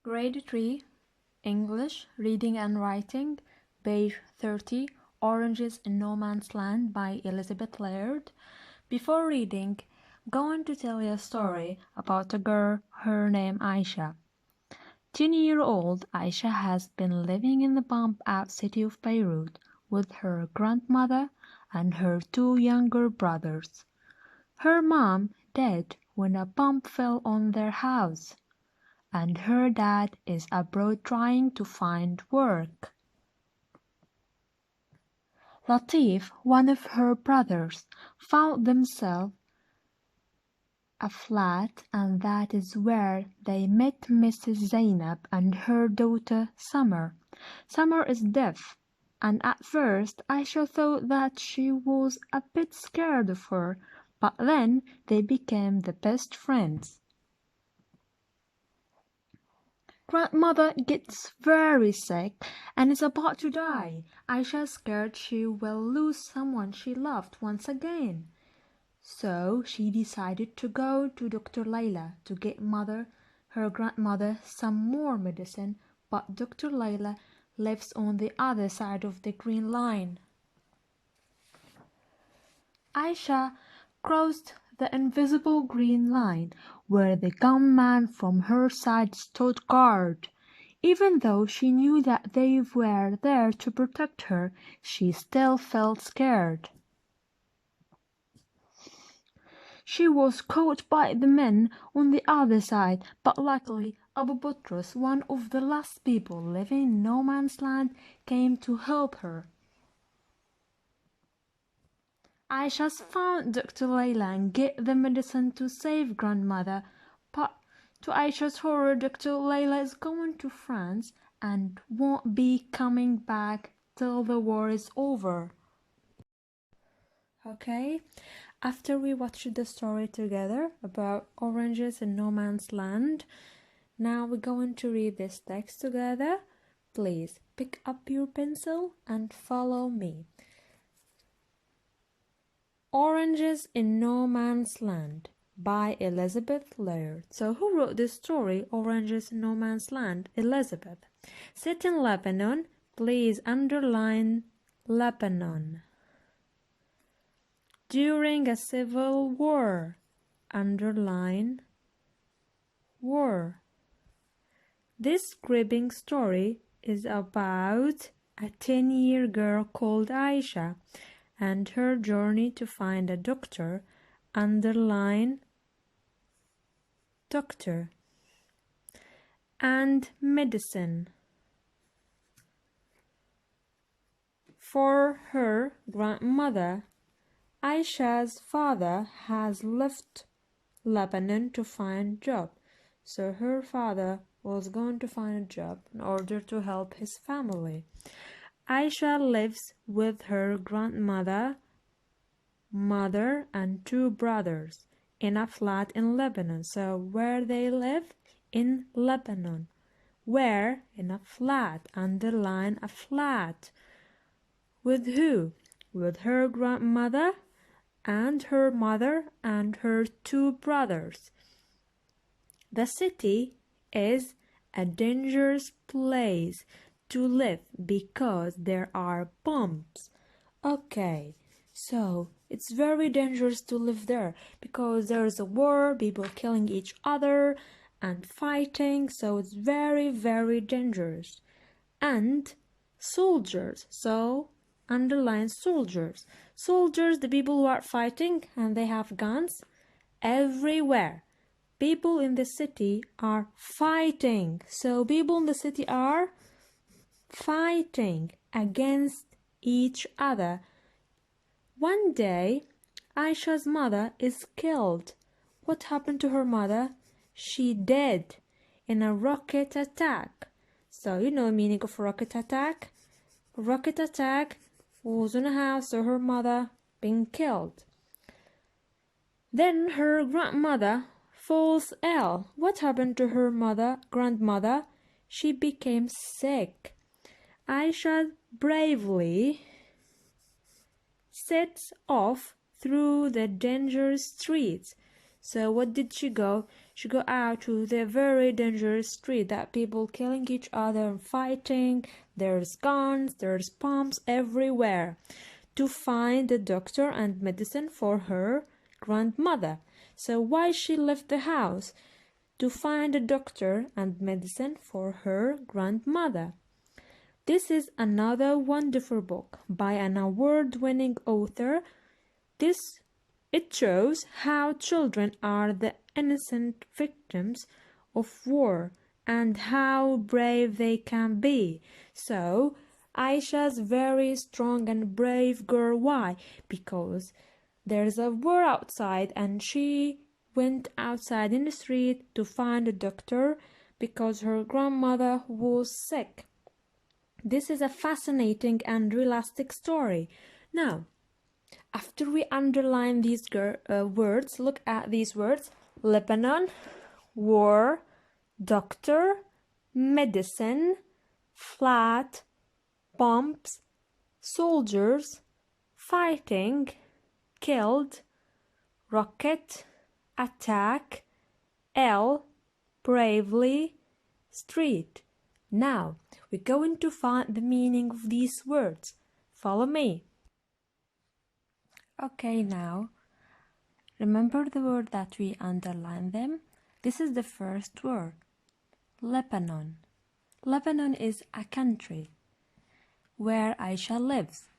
Grade 3, English, Reading and Writing, page 30, Oranges in No Man's Land by Elizabeth Laird. Before reading, I'm going to tell you a story about a girl, her name Aisha. 10-year-old Aisha has been living in the bomb-out city of Beirut with her grandmother and her two younger brothers. Her mom died when a bomb fell on their house, and her dad is abroad trying to find work. Latif, one of her brothers, found themselves a flat, and that is where they met Mrs. Zainab and her daughter Summer. Summer is deaf, and at first Aisha thought that she was a bit scared of her, but then they became the best friends. Grandmother gets very sick and is about to die. Aisha is scared she will lose someone she loved once again. So she decided to go to Dr. Layla to get her grandmother, some more medicine, but Dr. Layla lives on the other side of the green line. Aisha crossed the invisible green line, where the gunman from her side stood guard. Even though she knew that they were there to protect her, she still felt scared. She was caught by the men on the other side, but luckily Abu Butros, one of the last people living in no man's land, came to help her. Aisha's found Dr. Layla and get the medicine to save grandmother, but to Aisha's horror, Dr. Layla is going to France and won't be coming back till the war is over. Okay, after we watched the story together about oranges in no man's land, now we're going to read this text together. Please pick up your pencil and follow me. Oranges in No Man's Land by Elizabeth Laird. So who wrote this story, Oranges in No Man's Land? Elizabeth. Set in Lebanon, please underline Lebanon. During a civil war, underline war. This gripping story is about a 10-year girl called Aisha and her journey to find a doctor, underline doctor, and medicine for her grandmother. Aisha's father has left Lebanon to find a job, so her father was going to find a job in order to help his family. Aisha lives with her grandmother, mother, and two brothers in a flat in Lebanon. So where they live? In Lebanon. Where? In a flat. Underline a flat. With who? With her grandmother and her mother and her two brothers. The city is a dangerous place to live because there are bombs. Okay, so it's very dangerous to live there because there's a war, people killing each other and fighting, so it's very, very dangerous. And soldiers, so underline soldiers. Soldiers, the people who are fighting and they have guns everywhere. People in the city are fighting. So people in the city are fighting against each other. One day, Aisha's mother is killed. What happened to her mother? She died in a rocket attack. So you know the meaning of rocket attack? Rocket attack was in a house, so her mother being killed. Then her grandmother falls ill. What happened to her grandmother? She became sick. Aisha bravely sets off through the dangerous streets. So what did she go? She go out to the very dangerous street that people killing each other and fighting. There's guns, there's bombs everywhere, to find a doctor and medicine for her grandmother. So why she left the house? To find a doctor and medicine for her grandmother. This is another wonderful book by an award-winning author. It shows how children are the innocent victims of war and how brave they can be. So, Aisha's very strong and brave girl. Why? Because there's a war outside and she went outside in the street to find a doctor because her grandmother was sick. This is a fascinating and realistic story. Now, after we underline these words, look at these words: Lebanon, war, doctor, medicine, flat, bombs, soldiers, fighting, killed, rocket, attack, bravely, street. Now, we're going to find the meaning of these words. Follow me. Okay, now, remember the word that we underlined them? This is the first word, Lebanon. Lebanon is a country where Aisha lives.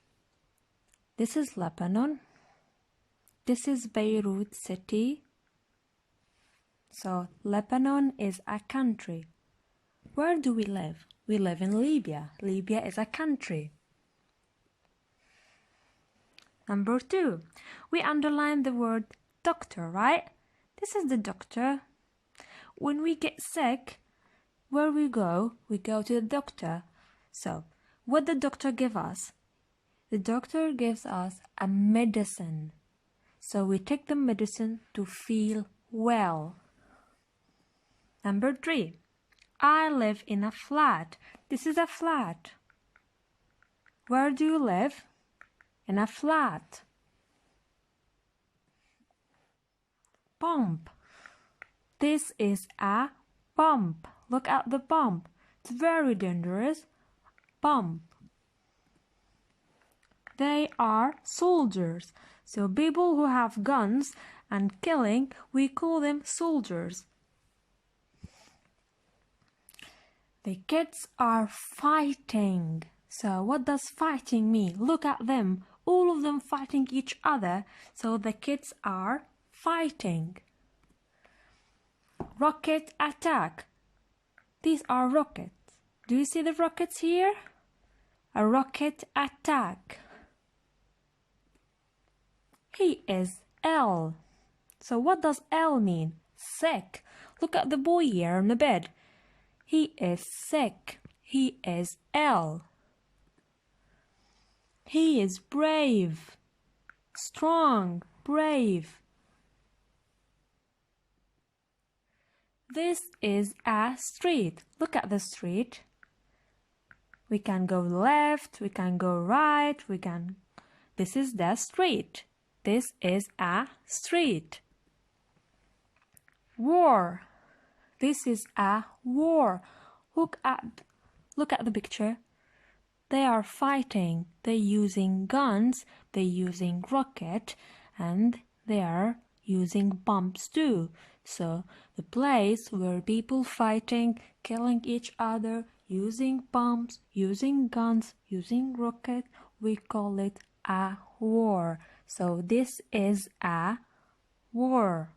This is Lebanon. This is Beirut city. So, Lebanon is a country. Where do we live? We live in Libya. Libya is a country. Number 2, we underline the word doctor, right? This is the doctor. When we get sick, where we go? We go to the doctor. So, what the doctor give us? The doctor gives us a medicine. So, we take the medicine to feel well. Number 3, I live in a flat. This is a flat. Where do you live? In a flat. Bomb. This is a bomb. Look at the bomb. It's very dangerous. Bomb. They are soldiers. So people who have guns and killing, we call them soldiers. The kids are fighting. So what does fighting mean? Look at them. All of them fighting each other. So the kids are fighting. Rocket attack. These are rockets. Do you see the rockets here? A rocket attack. He is ill. So what does ill mean? Sick. Look at the boy here on the bed. He is sick. He is ill. He is brave. Strong, brave. This is a street. Look at the street. We can go left, we can go right, This is the street. This is a street. War. This is a war. Look at the picture. They are fighting. They're using guns, they're using rocket, and they are using bombs too. So the place where people fighting, killing each other, using bombs, using guns, using rocket, we call it a war. So this is a war.